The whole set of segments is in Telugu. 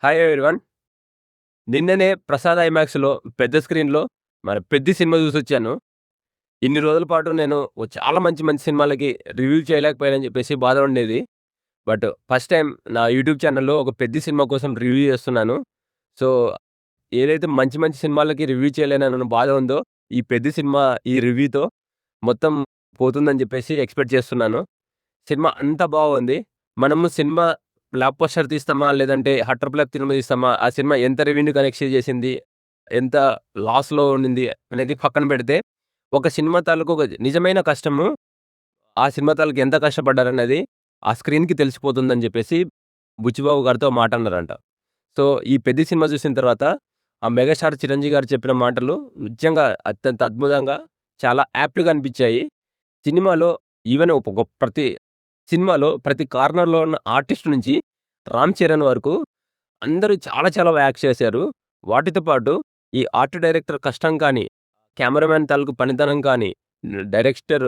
Hi everyone. నిన్ననే 'ప్రసాద్ ఐమాక్స్‌లో' పెద్ద స్క్రీన్‌లో మన 'పెద్ది' సినిమా చూసొచ్చాను. ఇన్ని రోజుల పాటు నేను చాలా మంచి మంచి సినిమాలకి రివ్యూ చేయలేకపోయానని చెప్పేసి బాధ ఉండేది. బట్ ఫస్ట్ టైమ్ నా యూట్యూబ్ ఛానెల్‌లో ఒక 'పెద్ది' సినిమా కోసం రివ్యూ చేస్తున్నాను. సో, ఏదైతే మంచి మంచి సినిమాలకి రివ్యూ చేయలేనన్న బాధ ఉందో, ఈ 'పెద్ది' సినిమా ఈ రివ్యూతో మొత్తం పోతుందని చెప్పేసి ఎక్స్‌పెక్ట్ చేస్తున్నాను. సినిమా అంత బాగుంది. మనము సినిమా బ్లాక్ బస్టర్ తీస్తామా? లేదంటే హట్టర్ ఫ్లాప్ సినిమా తీస్తామా? ఆ సినిమా ఎంత రెవెన్యూ కలెక్ట్ చేసింది? ఎంత లాస్‌లో ఉండింది? అనేది పక్కన పెడితే, ఒక సినిమా తాలూకు ఒక నిజమైన కష్టము, ఆ సినిమా తాలూకు ఎంత కష్టపడ్డారనేది ఆ స్క్రీన్‌కి తెలిసిపోతుందని చెప్పేసి బుచ్చిబాబు గారితో మాట అన్నారంట. సో, ఈ 'పెద్ది' సినిమా చూసిన తర్వాత ఆ మెగాస్టార్ చిరంజీవి గారు చెప్పిన మాటలు నిజంగా అత్యంత అద్భుతంగా చాలా యాప్ట్‌గా అనిపించాయి. సినిమాలో ఈవెన్ ప్రతి సినిమాలో ప్రతి కార్నర్‌లో ఉన్న ఆర్టిస్ట్ నుంచి 'రామ్ చరణ్' వరకు అందరూ చాలా చాలా యాక్ట్ చేశారు. వాటితో పాటు ఈ ఆర్ట్ డైరెక్టర్ కష్టం కానీ, కెమెరామాన్ తాలూకు పనితనం కానీ, డైరెక్టర్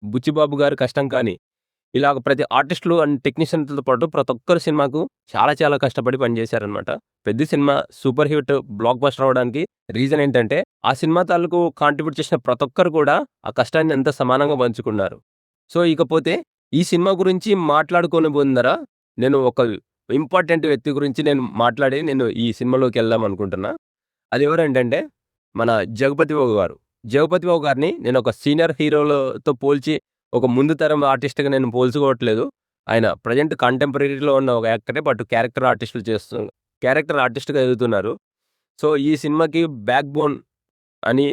బుచ్చిబాబు గారి కష్టం కానీ, ఇలాగ ప్రతి ఆర్టిస్ట్‌లు అండ్ టెక్నీషియన్స్‌తో పాటు ప్రతి ఒక్కరు సినిమాకు చాలా చాలా కష్టపడి పనిచేశారనమాట. 'పెద్ది' సినిమా సూపర్ హిట్ బ్లాక్ బస్టర్ అవ్వడానికి రీజన్ ఏంటంటే, ఆ సినిమా తాలూకు కాంట్రిబ్యూట్ చేసిన ప్రతి ఒక్కరు కూడా ఆ కష్టాన్ని అంతా సమానంగా పంచుకున్నారు. సో, ఇకపోతే ఈ సినిమా గురించి మాట్లాడుకోని ముందర నేను ఒక ఇంపార్టెంట్ వ్యక్తి గురించి నేను ఈ సినిమాలోకెళ్దాం అనుకుంటున్నా. అదెవరంటంటే మన 'జగపతి బాబు' గారు. 'జగపతి బాబు' గారిని నేనొక సీనియర్ హీరోలతో పోల్చి ఒక ముందు తరం ఆర్టిస్ట్‌గా నేను పోల్చుకోవట్లేదు. ఆయన ప్రెజెంట్ కంటెంపరరీలో ఉన్న ఒక యాక్టరే. బట్ క్యారెక్టర్ ఆర్టిస్ట్‌గా ఎదుగుతున్నారు. సో, ఈ సినిమాకి బ్యాక్ బోన్ అని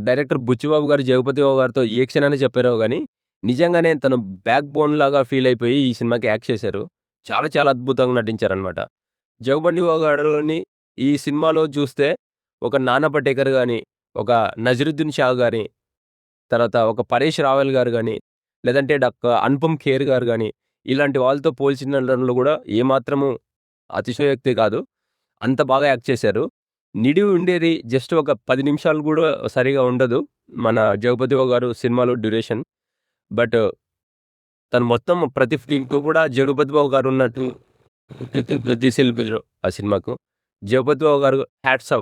డైరెక్టర్ బుచ్చిబాబు గారు 'జగపతి బాబు' గారితో ఏ క్షణాన చెప్పారో గాని, నిజంగానే తను బ్యాక్ బోన్ లాగా ఫీల్ అయిపోయి ఈ సినిమాకి యాక్ట్ చేశారు. చాలా చాలా అద్భుతంగా నటించారనమాట. 'జగపతి బాబు' గారిని ఈ సినిమాలో చూస్తే ఒక 'నానా పటేకర్' గాని, ఒక 'నజరుద్దీన్ షా' గాని, తర్వాత ఒక 'పరేష్ రావల్' గారు గాని, లేదంటే 'అనుపమ్ ఖేర్' గారు గాని, ఇలాంటి వాళ్ళతో పోల్చినడంలో కూడా ఏమాత్రము అతిశయోక్తి కాదు. అంత బాగా యాక్ట్ చేశారు. నిడివి ఉండేది జస్ట్ ఒక 10 నిమిషాలు గూడా సరిగా ఉండదు. మన 'జగపతి బాబు' గారు సినిమాలో డ్యూరేషన్. బట్ తను మొత్తం ప్రతి ఫ్రేమ్‌కి కూడా 'జగపతి బాబు' గారు ఉన్నట్టు తీసిల్పారు ఆ సినిమాకు. 'జగపతి బాబు' గారు హ్యాట్స్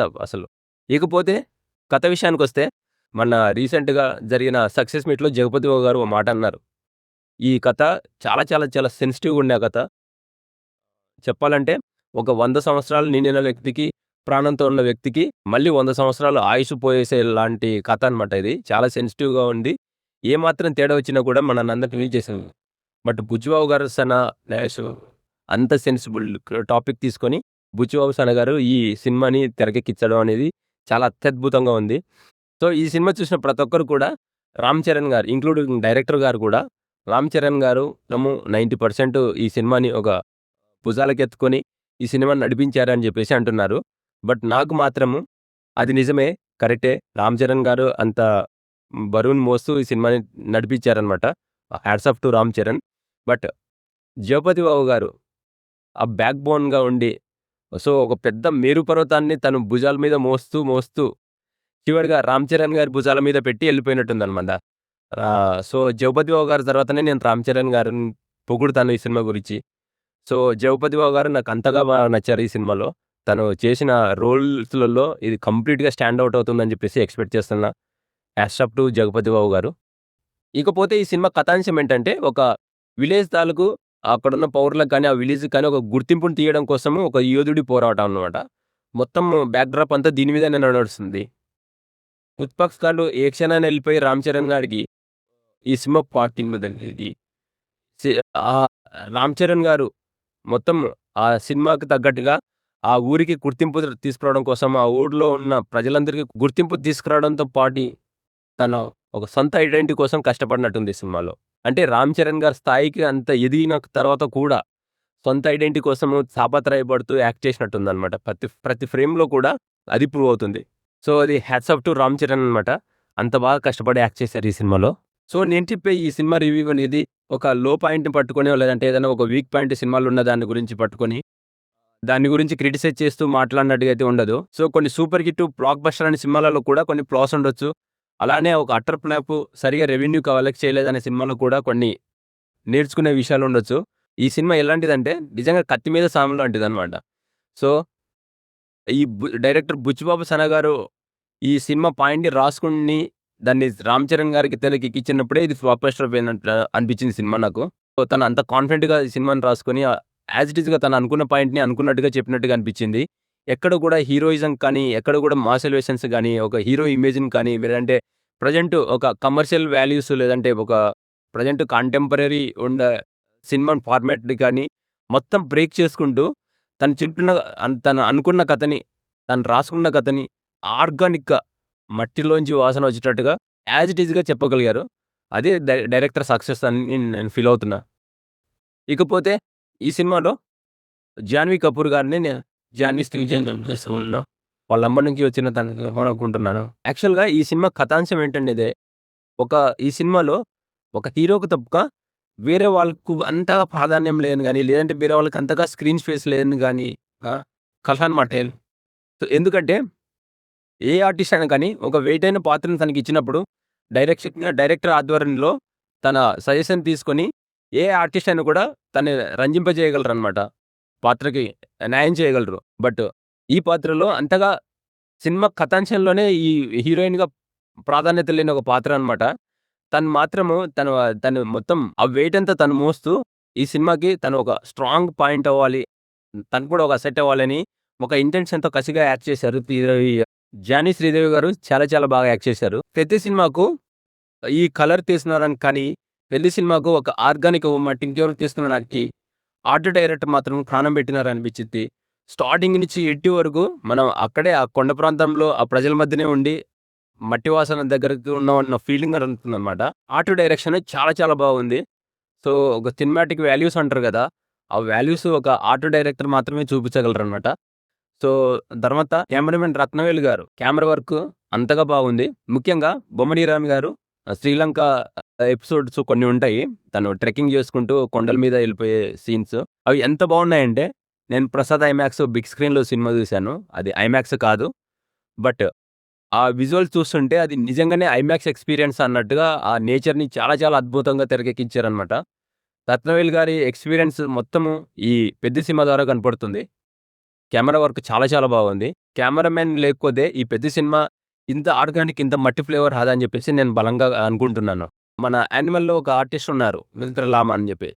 ఆఫ్ అసలు. ఇకపోతే కథ విషయానికొస్తే మొన్న రీసెంట్‌గా జరిగిన సక్సెస్ మీట్‌లో 'జగపతి బాబు' గారు ఓ మాట అన్నారు. ఈ కథ చాలా చాలా చాలా సెన్సిటివ్‌గా ఉండే ఆ కథ. చెప్పాలంటే ఒక 100 సంవత్సరాలు నిండిన వ్యక్తికి, ప్రాణంతో ఉన్న వ్యక్తికి మళ్ళీ 100 సంవత్సరాలు ఆయుష్ పోయేసేలాంటి కథ అనమాట ఇది. చాలా సెన్సిటివ్‌గా ఉంది. ఏమాత్రం తేడా వచ్చినా కూడా మనల్నందరిని టీజ్ చేసింది. బట్ బుచ్చిబాబు గారు డాష్ అంత సెన్సిబుల్ టాపిక్ తీసుకొని బుచ్చిబాబు గారు ఈ సినిమాని తెరకెక్కించడం అనేది చాలా అత్యద్భుతంగా ఉంది. సో, ఈ సినిమా చూసిన ప్రతి ఒక్కరు కూడా 'రామ్ చరణ్' గారు ఇంక్లూడింగ్ డైరెక్టర్ గారు కూడా 'రామ్ చరణ్' గారు 90% ఈ సినిమాని ఒక భుజాలకెత్తుకొని ఈ సినిమాని నడిపించారని జెప్పేసి అంటున్నారు. బట్ నాకు మాత్రము అది నిజమే. కరెక్టే. 'రామ్ చరణ్' గారు అంత బరువును మోస్తూ ఈ సినిమాని నడిపించారనమాట. Hats off to 'Ram Charan.' But 'Jagapathi Babu' గారు ఆ బ్యాక్ బోన్‌గా ఉండి సో, ఒక పెద్ద మేరు పర్వతాన్ని తను భుజాల మీద మోస్తూ చివరిగా 'రామ్ చరణ్' గారి భుజాల మీద పెట్టి ఎళ్ళిపోయినట్టుందనమాట. సో, 'జగపతి బాబు' గారి తర్వాతనే నేను 'రామ్ చరణ్' గారిని పొగుడుతాను ఈ సినిమా గురించి. సో, 'జగపతి బాబు' గారు నాకు అంతగా నచ్చారు ఈ సినిమాలో. తను చేసిన రోల్స్‌లలో ఇది కంప్లీట్‌గా స్టాండ్ ఔట్ అవుతుందని చెప్పేసి ఎక్స్‌పెక్ట్ చేస్తున్నా. Hats off to 'Jagapathi Babu' గారు. ఇకపోతే ఈ సినిమా కథాంశం ఏంటంటే, ఒక విలేజ్ తాలూకు అక్కడున్న పౌరులకు గాని, ఆ విలేజ్‌కి కానీ ఒక గుర్తింపుని తీయడం కోసము ఒక యోధుడి పోరాటం అన్నమాట. మొత్తం బ్యాక్‌డ్రాప్ అంతా దీని మీదనే నడుస్తుంది. ప్రతిపక్షాలు ఏ క్షణాన ఎళ్ళిపోయి 'రామ్ చరణ్' గారికి ఈ సినిమా పార్ట్ ఇవ్వదండి. సి ఆహ్, 'రామ్ చరణ్' గారు మొత్తం ఆ సినిమాకి తగ్గట్టుగా ఆ ఊరికి గుర్తింపు తీసుకురావడం కోసం, ఆ ఊర్లో ఉన్న ప్రజలందరికీ గుర్తింపు తీసుకురావడంతో పాటి తన ఒక సొంత ఐడెంటిటీ కోసం కష్టపడినట్టుంది ఈ సినిమాలో. అంటే 'రామ్ చరణ్' గారి స్థాయికి అంత ఎదిగిన తర్వాత కూడా సొంత ఐడెంటిటీ కోసము తాపత్రయపడుతూ యాక్ట్ చేసినట్టుందనమాట. ప్రతి ప్రతి ఫ్రేమ్‌లో కూడా అది ప్రూవ్ అవుతుంది. సో, అది hats off to 'Ram Charan' అనమాట. అంత బాగా కష్టపడి యాక్ట్ చేశారు ఈ సినిమాలో. సో, నేను చెప్పే ఈ సినిమా రివ్యూ అనేది ఒక లో పాయింట్‌ని పట్టుకొనో, లేదంటే ఏదైనా ఒక వీక్ పాయింట్ సినిమాలో ఉన్న దాని గురించి పట్టుకొని, దాని గురించి క్రిటిసైజ్ చేస్తూ మాట్లాడినట్టుగా అయితే ఉండదు. సో, కొన్ని సూపర్ హిట్, బ్లాక్ బస్టర్ అనే సినిమాలలో కూడా కొన్ని ఫ్లాస్ ఉండొచ్చు. అలానే ఒక అట్టర్ ఫ్లాప్ సరిగ్గా రెవెన్యూ కలెక్ట్ చేయలేదనే సినిమాలో కూడా కొన్ని నేర్చుకునే విషయాలుండొచ్చు. ఈ సినిమా ఎలాంటిదంటే నిజంగా కత్తి మీద సాము లాంటిదనమాట. సో, ఈ డైరెక్టర్ 'బుచ్చిబాబు సన' గారు ఈ సినిమా పాయింట్‌ని రాసుకొని దాన్ని 'రామ్ చరణ్' గారికి తెరకెక్కించినప్పుడే ఇది ఫ్లాప్ బస్టర్ అయిపోయినట్టు అనిపించింది సినిమా నాకు. సో, తను అంత కాన్ఫిడెంట్‌గా ఈ సినిమాని రాసుకొని యాజ్ ఇట్ ఈస్‌గా తను అనుకున్న పాయింట్‌ని అనుకున్నట్టుగా చెప్పినట్టుగా అనిపించింది. ఎక్కడ కూడా హీరోయిజం కానీ, ఎక్కడ కూడా మాస్ ఎలివేషన్స్ గాని, ఒక హీరో ఇమేజ్‌ని కానీ, లేదంటే ప్రెజెంట్ ఒక కమర్షియల్ వాల్యూస్ లేదంటే ఒక ప్రెజెంట్ కంటెంపరరీ ఉన్న సినిమా ఫార్మాట్‌ని కానీ మొత్తం బ్రేక్ చేసుకుంటూ తను చెప్పిన తను అనుకున్న కథని, తను రాసుకున్న కథని ఆర్గానిక్‌గా మట్టిలోంచి వాసన వచ్చేటట్టుగా యాజ్ ఇట్ ఈస్‌గా చెప్పగలిగారు. అదే డైరెక్టర్ సక్సెస్ అని నేను ఫీల్ అవుతున్నా. ఇకపోతే ఈ సినిమాలో జాన్వీ కపూర్ గారిని జాన్వీ శ్రీజన్ చేస్తున్నాను. వాళ్ళ అమ్మ నుంచి వచ్చిన తనని అనుకుంటున్నాను. యాక్చువల్‌గా ఈ సినిమా కథాంశం ఏంటంటే ఇదే. ఈ సినిమాలో ఒక హీరోకి తప్ప వేరే వాళ్ళకు అంతగా ప్రాధాన్యం లేను గాని, లేదంటే వేరే వాళ్ళకి అంతగా స్క్రీన్ స్పేస్ లేను గాని కథ అనమాట. సో, ఎందుకంటే ఏ ఆర్టిస్ట్ అయినా కానీ ఒక వెయిటైన పాత్రను తనకిచ్చినప్పుడు డైరెక్టర్ ఆధ్వర్యంలో తన సజెషన్ తీసుకొని ఏ ఆర్టిస్ట్ అయినా కూడా తనని రంజింపజేయగలరనమాట. పాత్రకి న్యాయం చేయగలరు. బట్ ఈ పాత్రలో అంతగా సినిమా కథాంశంలోనే ఈ హీరోయిన్‌గా ప్రాధాన్యత లేని ఒక పాత్ర అనమాట. తను మాత్రము తను మొత్తం ఆ వెయిట్ అంతా తను మోస్తూ ఈ సినిమాకి తను ఒక స్ట్రాంగ్ పాయింట్ అవ్వాలి. తను కూడా ఒక అసెట్ అవ్వాలని ఒక ఇంటెన్షన్‌తో కసిగా యాక్ట్ చేశారు. జానీ శ్రీదేవి గారు చాలా చాలా బాగా యాక్ట్ చేశారు. ప్రతి సినిమాకు ఈ కలర్ తీస్తున్నారని కానీ, పెళ్లి సినిమాకు ఒక ఆర్గానిక్ మట్టి ఇంకెవరు తీస్తున్న నాకి ఆర్ట్ డైరెక్టర్ మాత్రం ప్రాణం పెట్టినారనిపించిద్ది. స్టార్టింగ్ నుంచి ఎండ్ వరకు మనం అక్కడే ఆ కొండ ప్రాంతంలో ఆ ప్రజల మధ్యనే ఉండి మట్టి వాసన దగ్గరకు ఉన్నామన్న ఫీలింగ్ ఉంటుందన్నమాట. ఆర్ట్ డైరెక్షన్ చాలా చాలా బాగుంది. సో, ఒక సినిమాటిక్ వాల్యూస్ అంటారు గదా! ఆ వాల్యూస్ ఒక ఆర్ట్ డైరెక్టర్ మాత్రమే చూపించగలరనమాట. సో, తర్వాత కెమెరామెన్ రత్నవేలు గారు కెమెరా వర్క్ అంతగా బాగుంది. ముఖ్యంగా బొమ్మని రామ్ గారు శ్రీలంక ఎపిసోడ్స్ కొన్ని ఉంటాయి. తను ట్రెక్కింగ్ చేసుకుంటూ కొండల మీద ఎళ్ళిపోయే సీన్స్ అవి ఎంత బాగున్నాయంటే, నేను ప్రసాద్ ఐమాక్స్ బిగ్ స్క్రీన్‌లో సినిమా చూశాను. అది ఐమాక్స్ కాదు. బట్ ఆ విజువల్స్ చూస్తుంటే అది నిజంగానే ఐమాక్స్ ఎక్స్‌పీరియన్స్ అన్నట్టుగా ఆ నేచర్‌ని చాలా చాలా అద్భుతంగా తెరకెక్కించారనమాట. రత్నవేలు గారి ఎక్స్‌పీరియన్స్ మొత్తము ఈ పెద్ద సినిమా ద్వారా కనపడుతుంది. కెమెరా వర్క్ చాలా చాలా బాగుంది. కెమెరామెన్ లేకపోతే ఈ పెద్ద సినిమా ఇంత ఆర్గానిక్, ఇంత మట్టి ఫ్లేవర్ రాదని చెప్పేసి నేను బలంగా అనుకుంటున్నాను. మన యానిమల్‌లో ఒక ఆర్టిస్ట్ ఉన్నారు. మిల్‌త్రా లామా అని చెప్పి.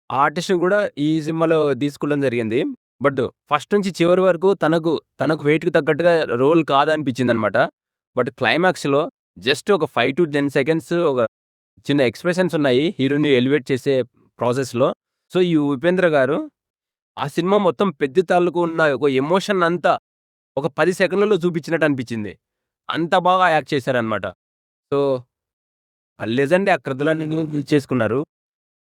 ఆ ఆర్టిస్ట్‌ని కూడా ఈ సినిమాలో తీసుకోవడం జరిగింది. బట్ ఫస్ట్ నుంచి చివరి వరకు తనకు వెయిట్‌కి తగ్గట్టుగా రోల్ కాదనిపించిందనమాట. బట్ క్లైమాక్స్‌లో జస్ట్ ఒక 5-10 సెకండ్స్ ఒక చిన్న ఎక్స్‌ప్రెషన్స్ ఉన్నాయి. హీరోని ఎలివేట్ చేసే ప్రాసెస్‌లో. సో, ఈ ఉపేంద్ర గారు ఆ సినిమా మొత్తం పెద్ది తాలూకు ఉన్న ఒక ఎమోషన్ అంతా ఒక 10 సెకన్లలో చూపించినట్టు అనిపించింది. అంత బాగా యాక్ట్ చేశారనమాట. సో, ఆ లెజెండే ఆ కృతులన్నీ చేసుకున్నారు.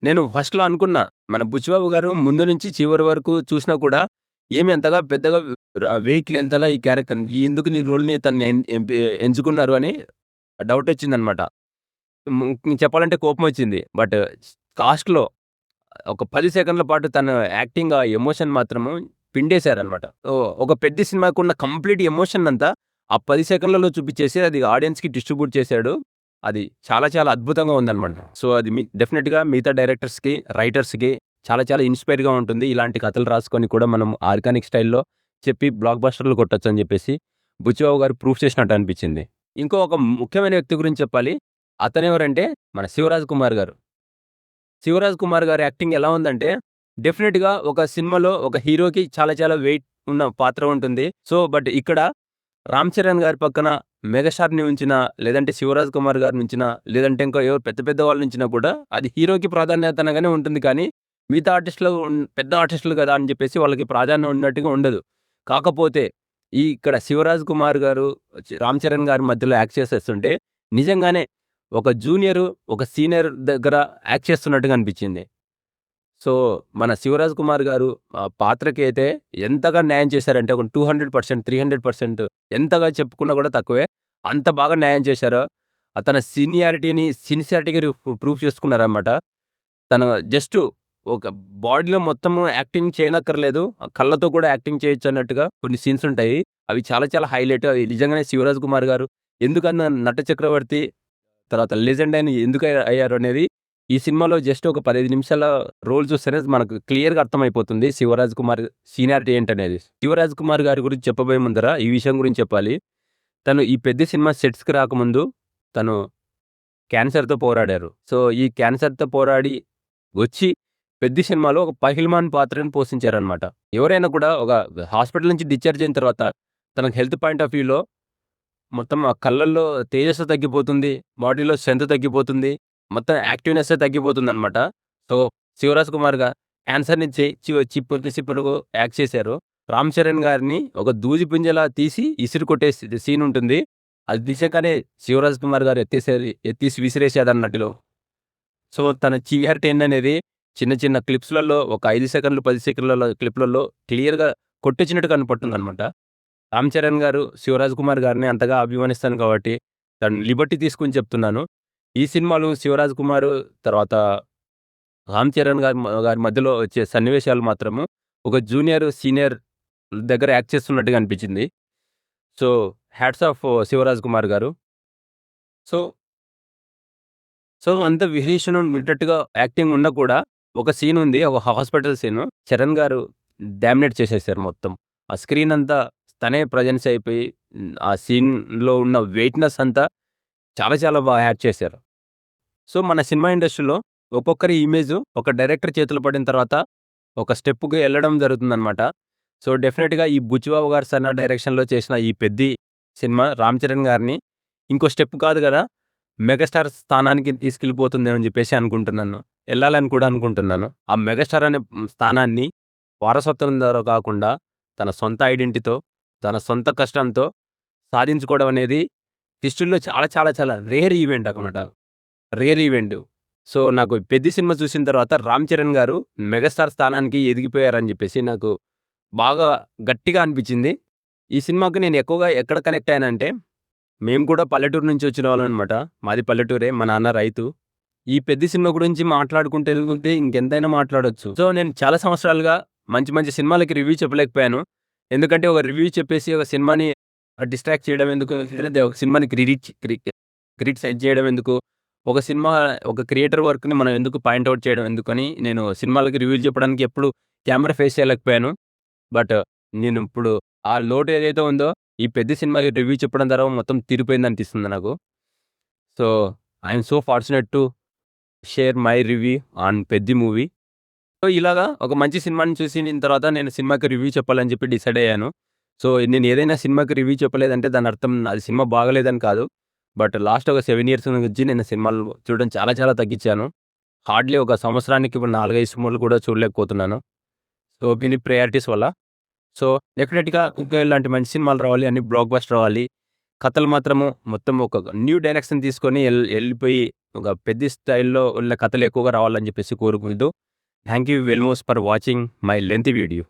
నేను ఫస్ట్‌లో అనుకున్నా, మన బుచ్చిబాబు గారు ముందు నుంచి చివరి వరకు చూసినా కూడా ఏమి అంతగా పెద్దగా వెయిట్ లేనంతలా ఈ క్యారెక్టర్ ఎందుకు ఈ రోల్‌ని తనని ఎంచుకున్నారు అని డౌటొచ్చిందనమాట. చెప్పాలంటే కోపమొచ్చింది. బట్ లాస్ట్‌లో ఒక 10 సెకన్ల పాటు తన యాక్టింగ్ ఆ ఎమోషన్ మాత్రము పిండేశారనమాట. ఒక పెద్ద సినిమాకున్న కంప్లీట్ ఎమోషన్ అంతా ఆ 10 సెకన్లలో చూపించేసి అది ఆడియన్స్‌కి డిస్ట్రిబ్యూట్ చేశాడు. అది చాలా చాలా అద్భుతంగా ఉందనమాట. సో, అది డెఫినిట్‌గా మిగతా డైరెక్టర్స్‌కి, రైటర్స్‌కి చాలా చాలా ఇన్‌స్పైర్‌గా ఉంటుంది. ఇలాంటి కథలు రాసుకొని కూడా మనం ఆర్గానిక్ స్టైల్‌లో చెప్పి బ్లాక్ బస్టర్‌లు కొట్టొచ్చని చెప్పేసి బుచ్చిబాబు గారు ప్రూవ్ చేసినట్టు అనిపించింది. ఒక ముఖ్యమైన వ్యక్తి గురించి చెప్పాలి. అతనెవరంటే మన శివరాజ్ కుమార్ గారు. శివరాజ్ కుమార్ గారి యాక్టింగ్ ఎలా ఉందంటే, డెఫినిట్‌గా ఒక సినిమాలో ఒక హీరోకి చాలా చాలా వెయిట్ ఉన్న పాత్ర ఉంటుంది. సో, బట్ ఇక్కడ రామ్ చరణ్ గారి పక్కన మెగాస్టార్‌ని ఉంచినా, లేదంటే శివరాజ్ కుమార్ గారిని ఉంచినా, లేదంటే ఇంకా ఎవరు పెద్ద పెద్ద వాళ్ళని ఉంచినా కూడా అది హీరోకి ప్రాధాన్యతనగానే ఉంటుంది కానీ, మిగతా ఆర్టిస్ట్‌లు పెద్ద ఆర్టిస్ట్‌లు కదా అని చెప్పేసి వాళ్ళకి ప్రాధాన్యం ఉన్నట్టుగా ఉండదు. కాకపోతే ఇక్కడ శివరాజ్ కుమార్ గారు, రామ్ చరణ్ గారి మధ్యలో యాక్ట్ చేసేస్తుంటే నిజంగానే ఒక జూనియరు, ఒక సీనియర్ దగ్గర యాక్ట్ చేస్తున్నట్టుగా అనిపించింది. సో, మన 'శివరాజ్ కుమార్' గారు ఆ పాత్రకి అయితే ఎంతగా న్యాయం చేశారంటే ఒక 200%, 300% ఎంతగా చెప్పుకున్నా కూడా తక్కువే. అంత బాగా న్యాయం చేశారు. తన సీనియారిటీని, సిన్సియారిటీగా ప్రూవ్ చేసుకున్నారనమాట. తను జస్ట్ ఒక బాడీలో మొత్తము యాక్టింగ్ చేయనక్కర్లేదు. కళ్ళతో కూడా యాక్టింగ్ చేయొచ్చు అన్నట్టుగా కొన్ని సీన్స్ ఉంటాయి. అవి చాలా చాలా హైలైట్. అవి నిజంగానే 'శివరాజ్ కుమార్' గారు ఎందుకన్నా నట చక్రవర్తి తర్వాత లెజెండ్ అని ఎందుకు అయ్యారు అనేది ఈ సినిమాలో జస్ట్ ఒక 15 నిమిషాల రోల్ చూస్తేనే మనకు క్లియర్‌గా అర్థమైపోతుంది 'శివరాజ్ కుమార్' సీనియారిటీ ఏంటనేది. 'శివరాజ్ కుమార్' గారి గురించి చెప్పబోయే ముందర ఈ విషయం గురించి చెప్పాలి. తను ఈ 'పెద్ది' సినిమా సెట్స్‌కి రాకముందు తను క్యాన్సర్‌తో పోరాడారు. సో, ఈ క్యాన్సర్‌తో పోరాడి వచ్చి 'పెద్ది' సినిమాలో ఒక పహిల్మాన్ పాత్రను పోషించారనమాట. ఎవరైనా కూడా ఒక హాస్పిటల్ నుంచి డిశ్చార్జ్ అయిన తర్వాత తనకు హెల్త్ పాయింట్ ఆఫ్ వ్యూలో మొత్తం ఆ కళ్ళల్లో తేజస్సు తగ్గిపోతుంది. బాడీలో స్ట్రెంత్ తగ్గిపోతుంది. మొత్తం యాక్టివ్‌నెస్సే తగ్గిపోతుందనమాట. సో, 'శివరాజ్ కుమార్‌గా' క్యాన్సర్ నుంచి చిప్పురుకు యాక్ట్ చేశారు. 'రామ్ చరణ్' గారిని ఒక దూది పింజలా తీసి ఇసిరి కొట్టే సీన్ ఉంటుంది. అది తీసాకనే 'శివరాజ్ కుమార్' గారు ఎత్తేసి విసిరేసారన్నట్టులో. సో, తన సీనియారిటీ ఏందనేది చిన్న చిన్న క్లిప్స్‌లలో ఒక 5 సెకన్లు, 10 సెకన్ల క్లిప్‌లలో క్లియర్‌గా కొట్టించినట్టు కనపడుతుందనమాట. 'రామ్ చరణ్' గారు 'శివరాజ్ కుమార్' గారిని అంతగా అభిమానిస్తాను కాబట్టి తను లిబర్టీ తీసుకొని చెప్తున్నాను. ఈ సినిమాలో 'శివరాజ్ కుమార్' తర్వాత 'రామ్ చరణ్' గారి మధ్యలో వచ్చే సన్నివేశాలు మాత్రము ఒక జూనియర్, సీనియర్ దగ్గర యాక్ట్ చేస్తున్నట్టుగా అనిపించింది. So, hats off 'Shivaraj Kumar' గారు. సో, అంత వేరియేషన్ ఉండేటట్టుగా యాక్టింగ్ ఉన్నా కూడా ఒక సీన్ ఉంది. ఒక హాస్పిటల్ సీను. చరణ్ గారు డామినేట్ చేసేసారు మొత్తం. ఆ స్క్రీన్ అంతా తనే ప్రెజెన్స్ అయిపోయి ఆ సీన్‌లో ఉన్న వెయిట్‌నెస్ అంతా చాలా చాలా బాగా యాక్ట్ చేశారు. సో, మన సినిమా ఇండస్ట్రీలో ఒక్కొక్కరి ఇమేజు ఒక డైరెక్టర్ చేతిలో పడిన తర్వాత ఒక స్టెప్‌కి ఎళ్ళడం జరుగుతుందనమాట. సో, డెఫినిట్‌గా ఈ 'బుచ్చిబాబు' గారు సన్న డైరెక్షన్‌లో చేసిన ఈ 'పెద్ది' సినిమా 'రామ్ చరణ్' గారిని ఇంకో స్టెప్ కాదు గదా! మెగాస్టార్ స్థానానికి తీసుకెళ్ళిపోతుందేమో అని జెప్పేసి అనుకుంటున్నాను. ఎళ్ళాలని కూడా అనుకుంటున్నాను. ఆ మెగాస్టార్ అనే స్థానాన్ని వారసత్వం ద్వారా కాకుండా తన సొంత ఐడెంటిటీతో, తన సొంత కష్టంతో సాధించుకోవడం అనేది హిస్టరీలో చాలా చాలా చాలా రేర్ ఈవెంట్ అనమాట. Rare event. సో, నాకు 'పెద్ది' సినిమా చూసిన తర్వాత 'రామ్ చరణ్' గారు మెగాస్టార్ స్థానానికి ఎదిగిపోయారని జెప్పేసి నాకు బాగా గట్టిగా అనిపిచ్చింది. ఈ సినిమాకి నేను ఎక్కువగా ఎక్కడ కనెక్ట్ అయ్యానంటే, మేము కూడా పల్లెటూరు నుంచి వచ్చిన వాళ్ళమనమాట. మాది పల్లెటూరే. మా నాన్న రైతు. ఈ 'పెద్ది' సినిమా గురించి మాట్లాడుకుంటూ ఎళ్తుంటే ఇంకెంతైనా మాట్లాడొచ్చు. సో, నేను చాలా సంవత్సరాలుగా మంచి మంచి సినిమాలకి రివ్యూ చెప్పలేకపోయాను. ఎందుకంటే ఒక రివ్యూ చెప్పేసి ఒక సినిమాని డిస్ట్రాక్ట్ చేయడం ఎందుకు? లేదంటే ఒక సినిమాని క్రిటిసైజ్ చేయడం ఎందుకు? ఒక సినిమా ఒక క్రియేటర్ వర్క్‌ని మనం ఎందుకు పాయింట్ ఔట్ చేయడం ఎందుకని నేను సినిమాలకి రివ్యూలు చెప్పడానికి ఎప్పుడు కెమెరా ఫేస్ చేయలేకపోయాను. బట్ నేను ఇప్పుడు ఆ లోటు ఏదైతే ఉందో ఈ 'పెద్ది' సినిమాకి రివ్యూ చెప్పడం ద్వారా మొత్తం తీరిపోయిందనిపిస్తుంది నాకు. So, I am so fortunate to share my review on 'Peddi' movie. So, ఇలాగా ఒక మంచి సినిమాని చూసిన తర్వాత నేను సినిమాకి రివ్యూ చెప్పాలని చెప్పి డిసైడ్ అయ్యాను. సో, నేను ఏదైనా సినిమాకి రివ్యూ చెప్పలేదంటే దాని అర్థం అది సినిమా బాగాలేదని కాదు. బట్ లాస్ట్ ఒక 7 ఇయర్స్ నుంచి నేను సినిమాలు చూడడం చాలా చాలా తగ్గించాను. హార్డ్‌లీ ఒక సంవత్సరానికి ఇప్పుడు 4, 5 సినిమాలు కూడా చూడలేకపోతున్నాను. సో, దీని ప్రయారిటీస్ వల్ల. సో, డెఫినిట్‌గా ఇంకా ఇలాంటి మంచి సినిమాలు రావాలి. అన్ని బ్లాక్ బస్టర్ రావాలి. కథలు మాత్రము మొత్తం ఒక న్యూ డైరెక్షన్ తీసుకొని ఎళ్ళిపోయి ఒక 'పెద్ది' స్టైల్‌లో ఉన్న కథలు ఎక్కువగా రావాలని చెప్పేసి కోరుకుంటూ thank you very much for watching my lengthy video.